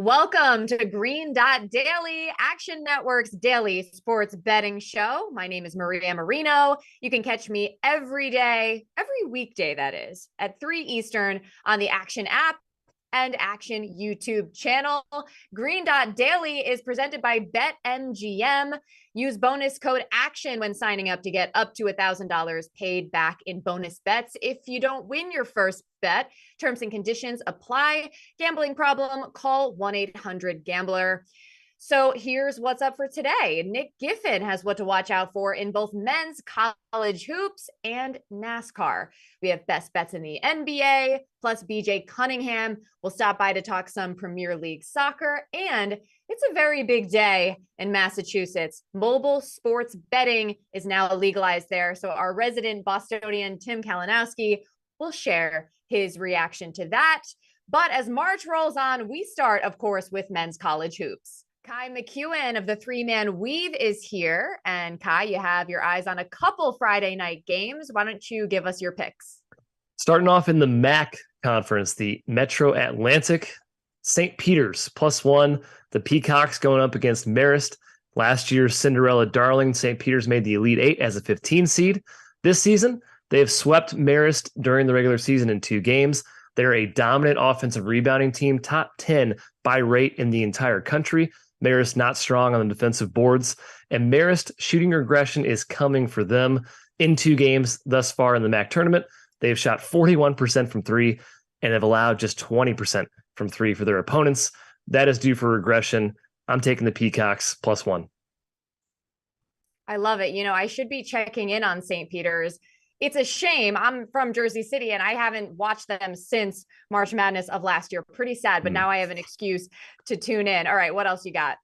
Welcome to Green Dot Daily, Action Network's daily sports betting show. My name is Maria Marino. You can catch me every day, every weekday, that is, at 3 Eastern on the Action app and Action YouTube channel. Green Dot Daily is presented by BetMGM. Use bonus code ACTION when signing up to get up to $1,000 paid back in bonus bets if you don't win your first bet. Terms and conditions apply. Gambling problem? Call 1-800-GAMBLER. So here's what's up for today. Nick Giffen has what to watch out for in both men's college hoops and NASCAR. We have best bets in the NBA, plus BJ Cunningham will stop by to talk some Premier League soccer. And it's a very big day in Massachusetts. Mobile sports betting is now legalized there. So our resident Bostonian, Tim Kalinowski, will share his reaction to that. But as March rolls on, we start, of course, with men's college hoops. Ky McKeon of the three-man weave is here. And Ky, you have your eyes on a couple Friday night games. Why don't you give us your picks? Starting off in the MAC conference, the Metro Atlantic, St. Peter's +1. The Peacocks going up against Marist. Last year's Cinderella darling, St. Peter's made the Elite Eight as a 15 seed. This season, they have swept Marist during the regular season in 2 games. They're a dominant offensive rebounding team, top 10 by rate in the entire country. Marist not strong on the defensive boards, and Marist shooting regression is coming for them. In 2 games thus far in the MAC tournament, they've shot 41% from 3 and have allowed just 20% from 3 for their opponents. That is due for regression. I'm taking the Peacocks +1. I love it. You know, I should be checking in on St. Peter's. It's a shame. I'm from Jersey City and I haven't watched them since March Madness of last year. Pretty sad, but now I have an excuse to tune in. All right, what else you got?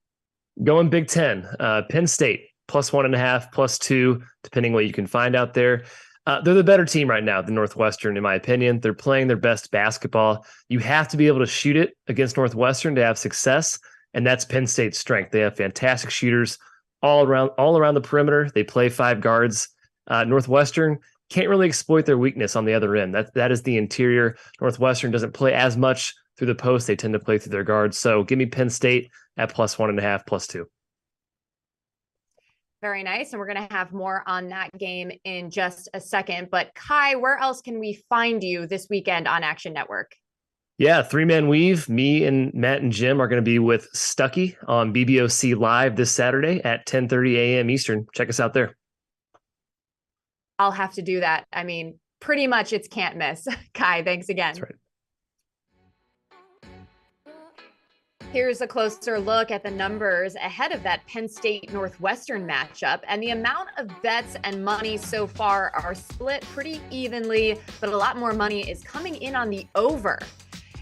Going Big Ten, Penn State +1.5, +2, depending what you can find out there. They're the better team right now than Northwestern, in my opinion. They're playing their best basketball. You have to be able to shoot it against Northwestern to have success, and that's Penn State's strength. They have fantastic shooters all around the perimeter. They play 5 guards. Northwestern can't really exploit their weakness on the other end. That is the interior. Northwestern doesn't play as much through the post. They tend to play through their guards. So give me Penn State at +1.5, +2. Very nice. And we're going to have more on that game in just a second. But Ky, where else can we find you this weekend on Action Network? Yeah, three-man weave. Me and Matt and Jim are going to be with Stuckey on BBOC Live this Saturday at 10:30 a.m. Eastern. Check us out there. I'll have to do that. I mean, pretty much it's can't miss. Ky, thanks again. That's right. Here's a closer look at the numbers ahead of that Penn State Northwestern matchup. And the amount of bets and money so far are split pretty evenly, but a lot more money is coming in on the over.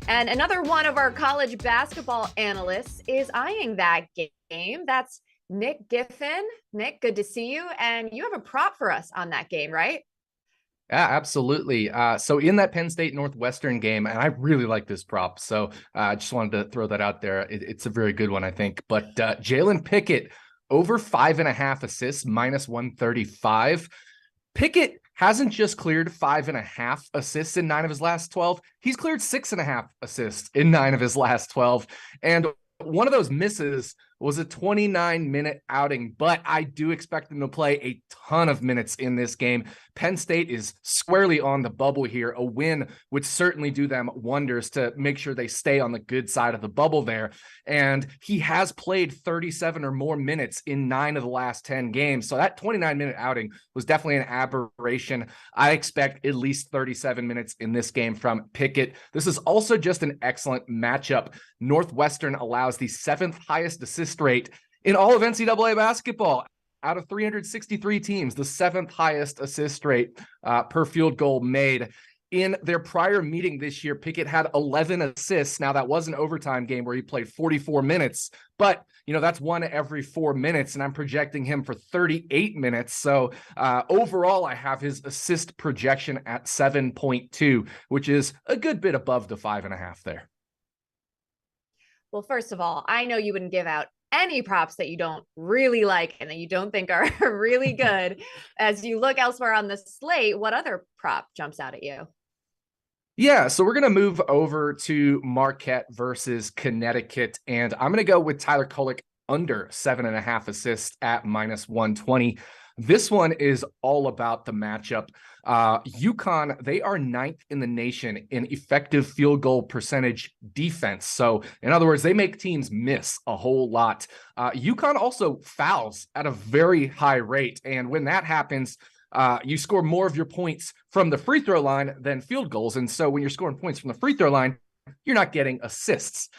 And another one of our college basketball analysts is eyeing that game. That's Nick Giffen. Nick, good to see you. And you have a prop for us on that game, right? Yeah, absolutely. So in that Penn State Northwestern game, and I really like this prop, so I just wanted to throw that out there. It's a very good one, I think. But Jalen Pickett, over 5.5 assists, -135. Pickett hasn't just cleared 5.5 assists in 9 of his last 12. He's cleared 6.5 assists in 9 of his last 12. And one of those misses was a 29-minute outing, but I do expect them to play a ton of minutes in this game. Penn State is squarely on the bubble here. A win would certainly do them wonders to make sure they stay on the good side of the bubble there. And he has played 37 or more minutes in 9 of the last 10 games. So that 29-minute outing was definitely an aberration. I expect at least 37 minutes in this game from Pickett. This is also just an excellent matchup. Northwestern allows the 7th highest assist rate in all of NCAA basketball. Out of 363 teams, the 7th highest assist rate per field goal made. In their prior meeting this year, Pickett had 11 assists. Now, that was an overtime game where he played 44 minutes, but, you know, that's 1 every 4 minutes, and I'm projecting him for 38 minutes. So overall, I have his assist projection at 7.2, which is a good bit above the 5.5 there. Well, first of all, I know you wouldn't give out any props that you don't really like and that you don't think are really good. As you look elsewhere on the slate, what other prop jumps out at you? Yeah, so we're going to move over to Marquette versus Connecticut, and I'm going to go with Tyler Kolek under 7.5 assists at -120. This one is all about the matchup. UConn, they are 9th in the nation in effective field goal percentage defense. So in other words, they make teams miss a whole lot. UConn also fouls at a very high rate. And when that happens, you score more of your points from the free throw line than field goals. And so when you're scoring points from the free throw line, you're not getting assists.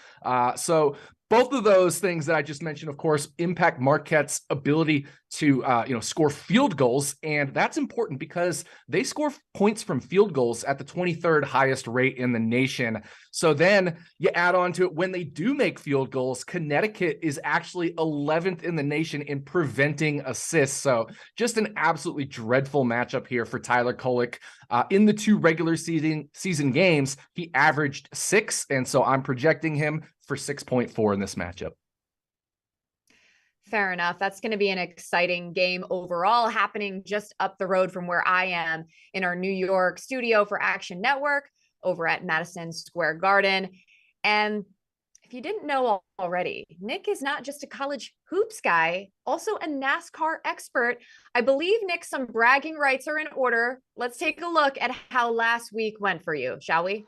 So both of those things that I just mentioned, of course, impact Marquette's ability to score field goals. And that's important because they score points from field goals at the 23rd highest rate in the nation. So then you add on to it, when they do make field goals, Connecticut is actually 11th in the nation in preventing assists. So just an absolutely dreadful matchup here for Tyler Kolek. In the 2 regular season games, he averaged 6. And so I'm projecting him for 6.4 in this matchup. Fair enough. That's going to be an exciting game overall, happening just up the road from where I am in our New York studio for Action Network over at Madison Square Garden. And if you didn't know already, Nick is not just a college hoops guy, also a NASCAR expert. I believe, Nick, some bragging rights are in order. Let's take a look at how last week went for you, shall we?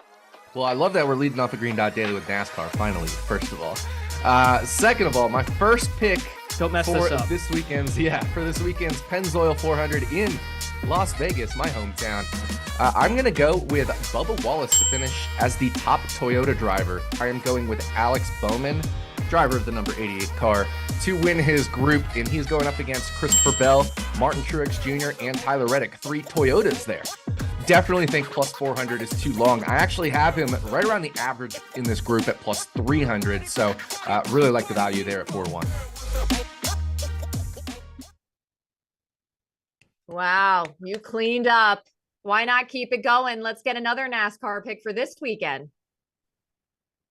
Well, I love that we're leading off a Green Dot Daily with NASCAR, finally, first of all. Second of all, my first pick Don't mess for this up. this weekend's Pennzoil 400 in Las Vegas, my hometown. I'm going to go with Bubba Wallace to finish as the top Toyota driver. I am going with Alex Bowman, driver of the number 88 car, to win his group, and he's going up against Christopher Bell, Martin Truex Jr., and Tyler Reddick. 3 Toyotas there. Definitely think plus 400 is too long. I actually have him right around the average in this group at plus 300. So really like the value there at 4-1. Wow, you cleaned up. Why not keep it going? Let's get another NASCAR pick for this weekend.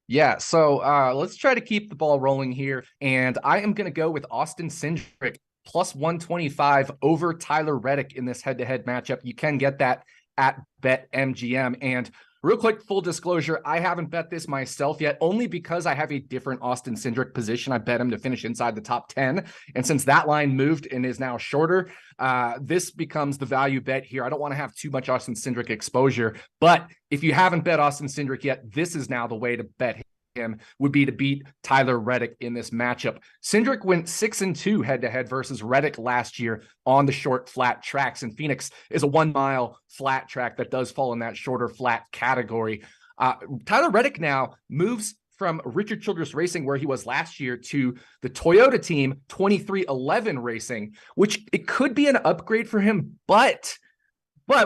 Yeah, so let's try to keep the ball rolling here. And I am going to go with Austin Cindric plus 125 over Tyler Reddick in this head-to-head matchup. You can get that at BetMGM. And real quick, full disclosure, I haven't bet this myself yet, only because I have a different Austin Cindric position. I bet him to finish inside the top 10. And since that line moved and is now shorter, this becomes the value bet here. I don't want to have too much Austin Cindric exposure, but if you haven't bet Austin Cindric yet, this is now the way to bet him, would be to beat Tyler Reddick in this matchup. Cindric went 6-2 head-to-head versus Reddick last year on the short flat tracks, and Phoenix is a 1 mile flat track that does fall in that shorter flat category. Tyler Reddick now moves from Richard Childress Racing, where he was last year, to the Toyota team 2311 Racing, which it could be an upgrade for him, but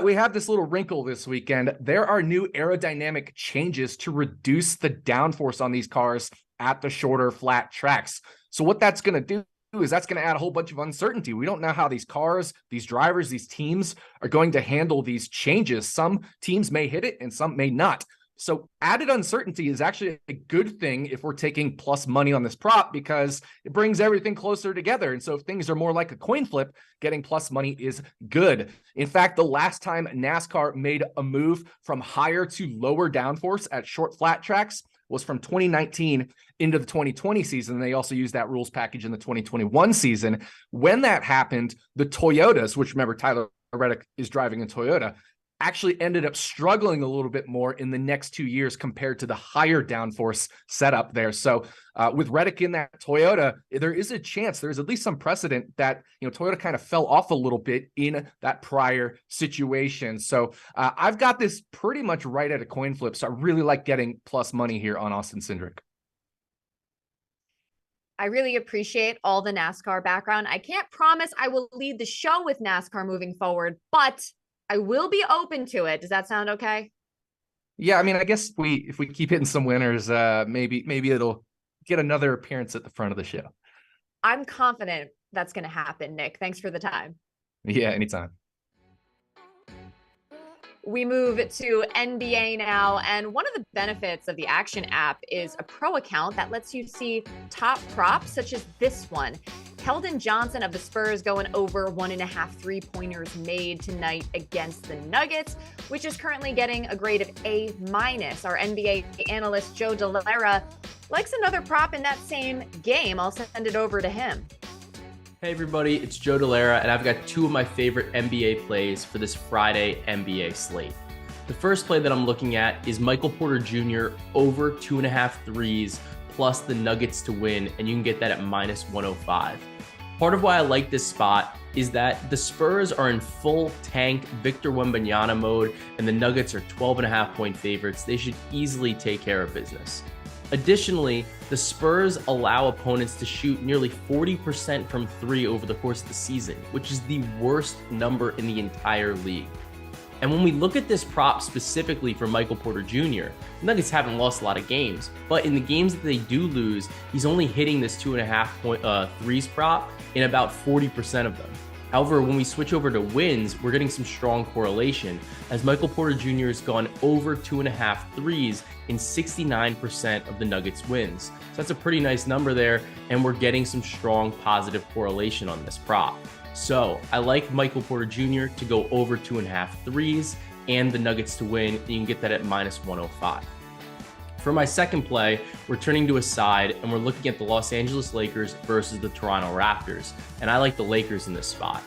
we have this little wrinkle this weekend. There are new aerodynamic changes to reduce the downforce on these cars at the shorter flat tracks. So what that's going to do is that's going to add a whole bunch of uncertainty. We don't know how these cars, these drivers, these teams are going to handle these changes. Some teams may hit it and some may not. So added uncertainty is actually a good thing if we're taking plus money on this prop, because it brings everything closer together. And so if things are more like a coin flip, getting plus money is good. In fact, the last time NASCAR made a move from higher to lower downforce at short flat tracks was from 2019 into the 2020 season. They also used that rules package in the 2021 season. When that happened, the Toyotas, which remember Tyler Reddick is driving a Toyota, actually ended up struggling a little bit more in the next 2 years compared to the higher downforce setup there. So with Reddick in that Toyota, there is a chance, there's at least some precedent that, Toyota kind of fell off a little bit in that prior situation. So I've got this pretty much right at a coin flip. So I really like getting plus money here on Austin Cindric. I really appreciate all the NASCAR background. I can't promise I will lead the show with NASCAR moving forward, but I will be open to it. Does that sound okay? Yeah, I mean, I guess if we keep hitting some winners, maybe it'll get another appearance at the front of the show. I'm confident that's going to happen, Nick. Thanks for the time. Yeah, anytime. We move to NBA now, and one of the benefits of the Action app is a pro account that lets you see top props such as this one. Keldon Johnson of the Spurs going over 1.5 3-pointers made tonight against the Nuggets, which is currently getting a grade of A-. Our NBA analyst Joe Delera likes another prop in that same game. I'll send it over to him. Hey everybody, it's Joe Delera, and I've got two of my favorite NBA plays for this Friday NBA slate. The first play that I'm looking at is Michael Porter Jr. over 2.5 threes plus the Nuggets to win, and you can get that at -105. Part of why I like this spot is that the Spurs are in full tank Victor Wembanyama mode, and the Nuggets are 12.5-point favorites. They should easily take care of business. Additionally, the Spurs allow opponents to shoot nearly 40% from three over the course of the season, which is the worst number in the entire league. And when we look at this prop specifically for Michael Porter Jr., the Nuggets haven't lost a lot of games, but in the games that they do lose, he's only hitting this 2.5 threes prop in about 40% of them. However, when we switch over to wins, we're getting some strong correlation, as Michael Porter Jr. has gone over 2.5 threes in 69% of the Nuggets wins. So that's a pretty nice number there, and we're getting some strong positive correlation on this prop. So I like Michael Porter Jr. to go over 2.5 threes and the Nuggets to win. You can get that at -105. For my second play, we're turning to a side and we're looking at the Los Angeles Lakers versus the Toronto Raptors. And I like the Lakers in this spot.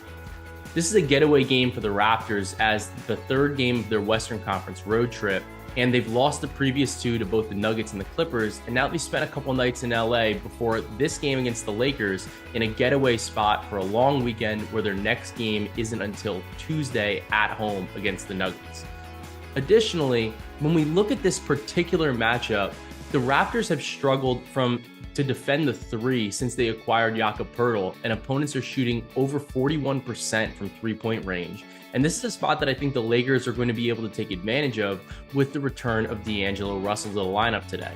This is a getaway game for the Raptors as the third game of their Western Conference road trip. And they've lost the previous two to both the Nuggets and the Clippers. And now they spent a couple nights in LA before this game against the Lakers in a getaway spot for a long weekend where their next game isn't until Tuesday at home against the Nuggets. Additionally, when we look at this particular matchup, the Raptors have struggled to defend the three since they acquired Jakob Poeltl, and opponents are shooting over 41% from three-point range. And this is a spot that I think the Lakers are going to be able to take advantage of with the return of D'Angelo Russell to the lineup today.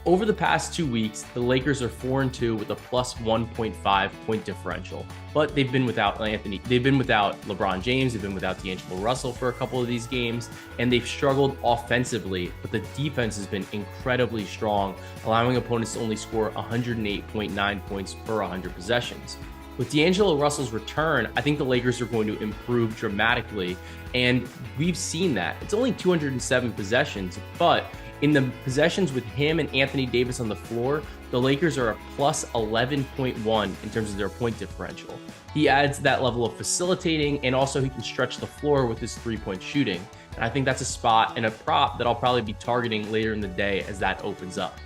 Over the past 2 weeks, the Lakers are 4-2 with a +1.5 point differential, but they've been without LeBron James, they've been without D'Angelo Russell for a couple of these games, and they've struggled offensively, but the defense has been incredibly strong, allowing opponents to only score 108.9 points per 100 possessions. With D'Angelo Russell's return, I think the Lakers are going to improve dramatically, and we've seen that. It's only 207 possessions, but in the possessions with him and Anthony Davis on the floor, the Lakers are a +11.1 in terms of their point differential. He adds that level of facilitating, and also he can stretch the floor with his three-point shooting. And I think that's a spot and a prop that I'll probably be targeting later in the day as that opens up.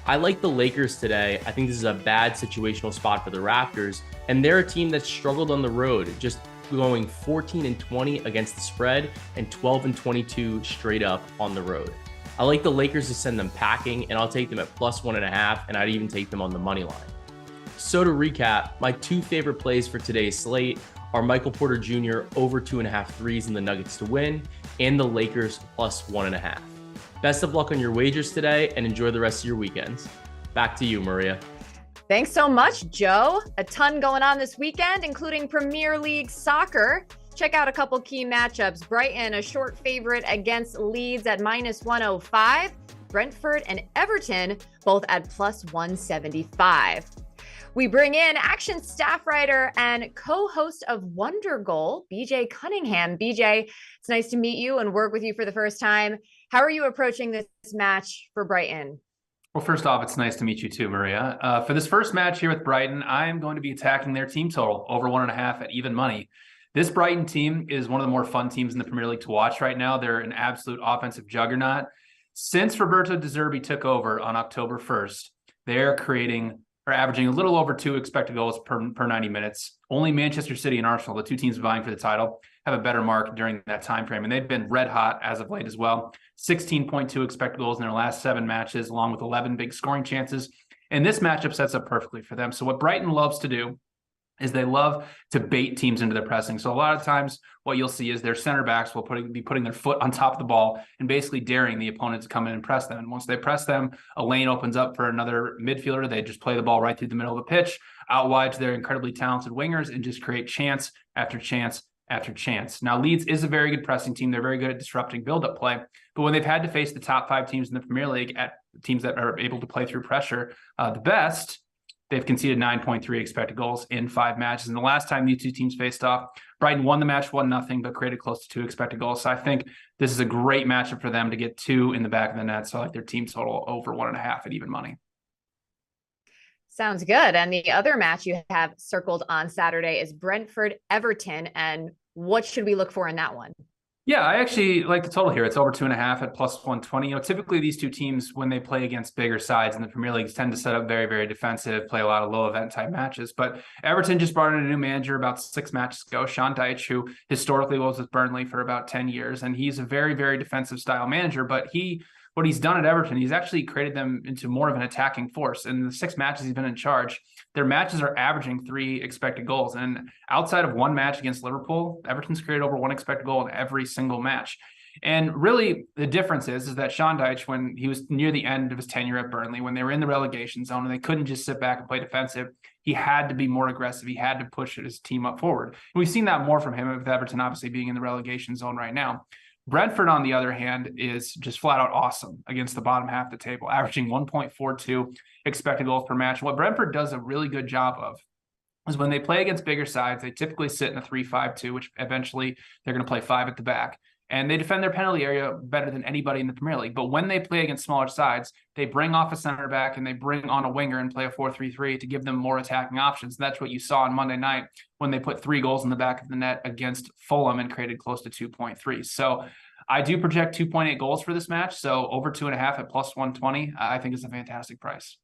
I like the Lakers today. I think this is a bad situational spot for the Raptors, and they're a team that struggled on the road, just going 14-20 against the spread and 12-22 straight up on the road. I like the Lakers to send them packing, and I'll take them at +1.5, and I'd even take them on the money line. So to recap, my two favorite plays for today's slate are Michael Porter Jr. over 2.5 threes and the Nuggets to win, and the Lakers +1.5. Best of luck on your wagers today, and enjoy the rest of your weekends. Back to you, Maria. Thanks so much, Joe. A ton going on this weekend, including Premier League soccer. Check out a couple key matchups. Brighton, a short favorite against Leeds at -105. Brentford and Everton, both at +175. We bring in action staff writer and co-host of Wonder Goal, BJ Cunningham. BJ, it's nice to meet you and work with you for the first time. How are you approaching this match for Brighton? Well, first off, it's nice to meet you too, Maria. For this first match here with Brighton, I am going to be attacking their team total over 1.5 at even money. This Brighton team is one of the more fun teams in the Premier League to watch right now. They're an absolute offensive juggernaut. Since Roberto De Zerbi took over on October 1st, they're averaging a little over 2 expected goals per 90 minutes. Only Manchester City and Arsenal, the two teams vying for the title, have a better mark during that time frame, and they've been red hot as of late as well. 16.2 expected goals in their last 7 matches, along with 11 big scoring chances. And this matchup sets up perfectly for them. So what Brighton loves to do is they love to bait teams into their pressing. So a lot of times what you'll see is their center backs will be putting their foot on top of the ball and basically daring the opponent to come in and press them. And once they press them, a lane opens up for another midfielder. They just play the ball right through the middle of the pitch, out wide to their incredibly talented wingers, and just create chance after chance after chance. Now, Leeds is a very good pressing team. They're very good at disrupting build-up play. But when they've had to face the top 5 teams in the Premier League, at teams that are able to play through pressure the best, They've conceded 9.3 expected goals in 5 matches. And the last time these two teams faced off, Brighton won the match 1-0, but created close to 2 expected goals. So I think this is a great matchup for them to get 2 in the back of the net. So I like their team total over 1.5 at even money. Sounds good. And the other match you have circled on Saturday is Brentford-Everton. And what should we look for in that one? Yeah, I actually like the total here. It's over 2.5 at plus 120. Typically these two teams, when they play against bigger sides in the Premier League, tend to set up very, very defensive, play a lot of low event type matches. But Everton just brought in a new manager about 6 matches ago, Sean Dyche, who historically was with Burnley for about 10 years. And he's a very, very defensive style manager. But what he's done at Everton, he's actually created them into more of an attacking force. In the 6 matches he's been in charge, their matches are averaging 3 expected goals. And outside of 1 match against Liverpool, Everton's created over 1 expected goal in every single match. And really the difference is that Sean Dyche, when he was near the end of his tenure at Burnley, when they were in the relegation zone and they couldn't just sit back and play defensive, he had to be more aggressive. He had to push his team up forward. And we've seen that more from him with Everton obviously being in the relegation zone right now. Brentford, on the other hand, is just flat out awesome against the bottom half of the table, averaging 1.42 expected goals per match. What Brentford does a really good job of is when they play against bigger sides, they typically sit in a 3-5-2, which eventually they're going to play 5 at the back. And they defend their penalty area better than anybody in the Premier League. But when they play against smaller sides, they bring off a center back and they bring on a winger and play a 4-3-3 to give them more attacking options. And that's what you saw on Monday night when they put 3 goals in the back of the net against Fulham and created close to 2.3. So I do project 2.8 goals for this match. So over 2.5 at plus 120, I think is a fantastic price.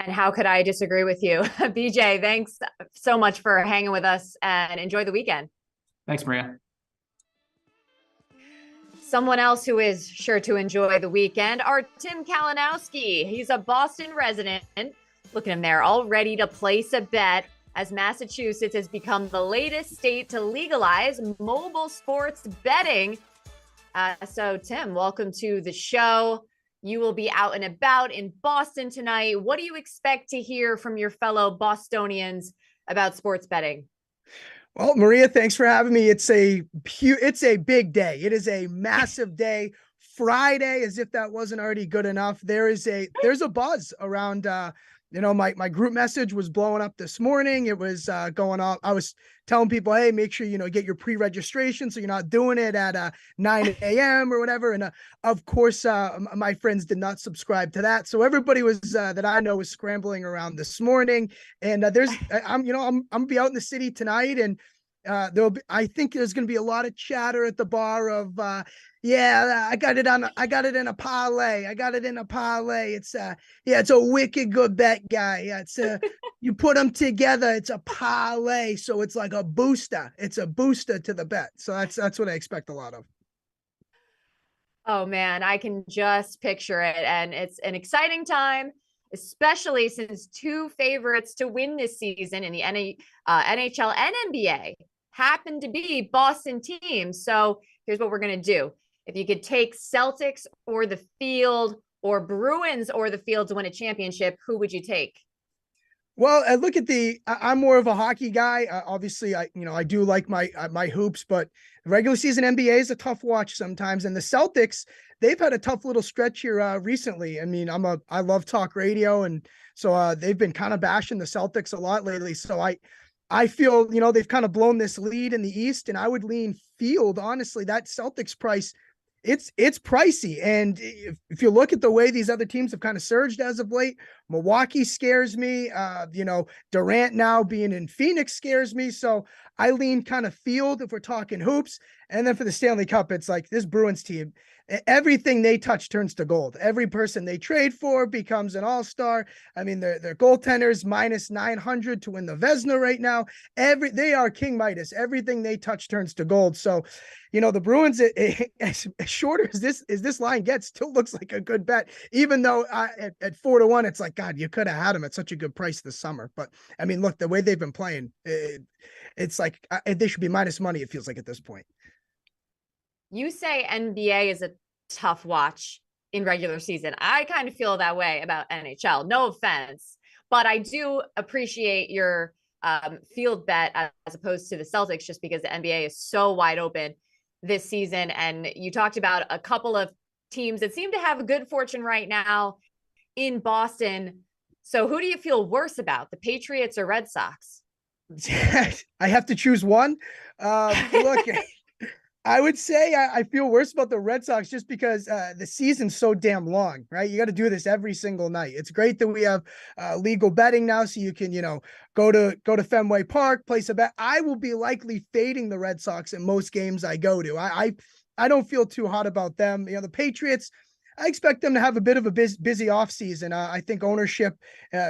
And how could I disagree with you? BJ, thanks so much for hanging with us and enjoy the weekend. Thanks, Maria. Someone else who is sure to enjoy the weekend are Tim Kalinowski. He's a Boston resident. Look at him there, all ready to place a bet as Massachusetts has become the latest state to legalize mobile sports betting. So Tim, welcome to the show. You will be out and about in Boston tonight. What do you expect to hear from your fellow Bostonians about sports betting? Well, Maria, thanks for having me. It's a big day. It is a massive day. Friday, as if that wasn't already good enough. There's a buzz around, my group message was blowing up this morning. It was going on. I was telling people, hey, make sure, get your pre-registration so you're not doing it at 9 a.m. or whatever. And of course, my friends did not subscribe to that. So everybody was that I know was scrambling around this morning. And I'm gonna be out in the city tonight, and I think there's going to be a lot of chatter at the bar of, I got it in a parlay. It's a wicked good bet, guy. Yeah, it's you put them together. It's a parlay. So it's like a booster. It's a booster to the bet. So that's what I expect a lot of. Oh man, I can just picture it. And it's an exciting time, especially since 2 favorites to win this season in the NHL and NBA happen to be Boston teams. So here's what we're going to do. If you could take Celtics or the field or Bruins or the field to win a championship, who would you take? Well, I look at I'm more of a hockey guy. Obviously, I do like my hoops, but regular season NBA is a tough watch sometimes. And the Celtics, they've had a tough little stretch here recently. I mean, I love talk radio, and so they've been kind of bashing the Celtics a lot lately. So I feel, they've kind of blown this lead in the East, and I would lean field. Honestly, that Celtics price, it's pricey. And if you look at the way these other teams have kind of surged as of late, Milwaukee scares me. Durant now being in Phoenix scares me. So I lean kind of field if we're talking hoops. And then for the Stanley Cup, it's like this Bruins team, everything they touch turns to gold. Every person they trade for becomes an all-star. I mean, their goaltenders minus 900 to win the Vezina right now. They are King Midas. Everything they touch turns to gold. So, the Bruins, as short as this line gets, still looks like a good bet. Even though at 4-1, it's like, God, you could have had them at such a good price this summer. But I mean, look, the way they've been playing, it's like they should be minus money. It feels like at this point. You say NBA is a tough watch in regular season. I kind of feel that way about NHL. No offense, but I do appreciate your field bet as opposed to the Celtics, just because the NBA is so wide open this season. And you talked about a couple of teams that seem to have a good fortune right now in Boston. So who do you feel worse about, the Patriots or Red Sox? I have to choose one. Look, I would say I feel worse about the Red Sox just because the season's so damn long, right? You got to do this every single night. It's great that we have legal betting now, so you can, go to Fenway Park, place a bet. I will be likely fading the Red Sox in most games I go to. I don't feel too hot about them. The Patriots, I expect them to have a bit of a busy offseason. I think ownership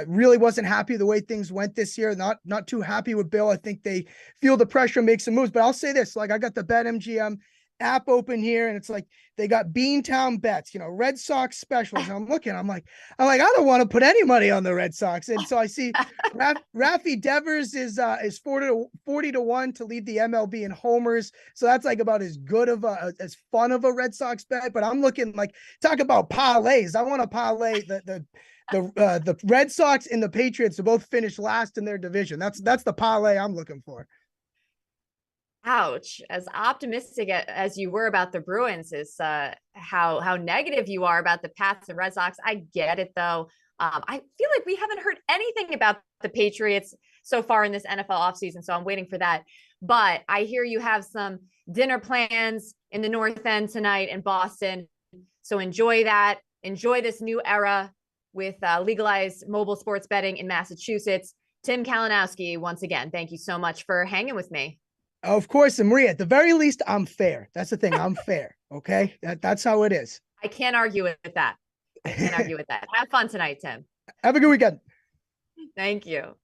really wasn't happy the way things went this year. Not too happy with Bill. I think they feel the pressure, make some moves. But I'll say this: like, I got the BetMGM app open here, and it's like they got Beantown bets, Red Sox specials. And I'm looking, I'm like, I don't want to put any money on the Red Sox. And so I see Rafi Devers is 40-1 to lead the MLB in homers. So that's like about as good of as fun of a Red Sox bet. But I'm looking, like, talk about parlays. I want to parlay the Red Sox and the Patriots to both finish last in their division. That's the parlay I'm looking for. Ouch. As optimistic as you were about the Bruins is how negative you are about the Pats and Red Sox. I get it, though. I feel like we haven't heard anything about the Patriots so far in this NFL offseason, so I'm waiting for that. But I hear you have some dinner plans in the North End tonight in Boston. So enjoy that. Enjoy this new era with legalized mobile sports betting in Massachusetts. Tim Kalinowski, once again, thank you so much for hanging with me. Of course, and Maria, at the very least, I'm fair. That's the thing. I'm fair. Okay. That's how it is. I can't argue with that. I can't argue with that. Have fun tonight, Tim. Have a good weekend. Thank you.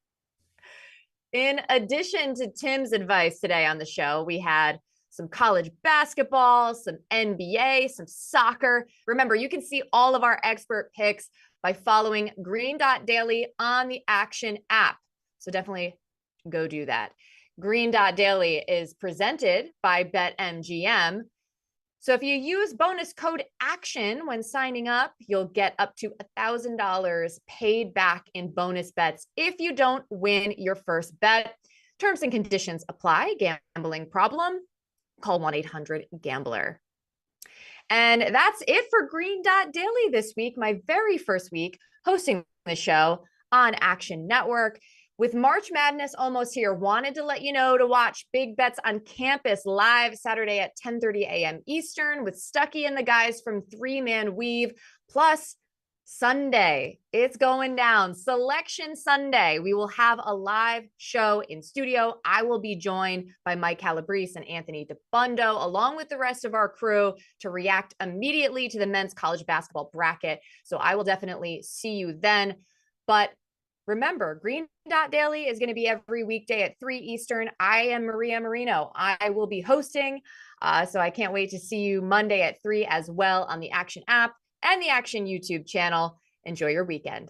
In addition to Tim's advice today on the show, we had some college basketball, some NBA, some soccer. Remember, you can see all of our expert picks by following Green Dot Daily on the Action app. So definitely go do that. Green Dot Daily is presented by BetMGM. So if you use bonus code ACTION when signing up, you'll get up to $1,000 paid back in bonus bets if you don't win your first bet. Terms and conditions apply. Gambling problem? Call 1-800-GAMBLER. And that's it for Green Dot Daily this week, my very first week hosting the show on Action Network. With March Madness almost here, wanted to let you know to watch Big Bets on Campus live Saturday at 10:30 a.m. Eastern with Stuckey and the guys from 3-Man Weave. Plus, Sunday, it's going down. Selection Sunday. We will have a live show in studio. I will be joined by Mike Calabrese and Anthony DeBundo, along with the rest of our crew, to react immediately to the men's college basketball bracket. So I will definitely see you then. But remember, Green Dot Daily is going to be every weekday at 3 Eastern. I am Maria Marino. I will be hosting. So I can't wait to see you Monday at 3 as well on the Action app and the Action YouTube channel. Enjoy your weekend.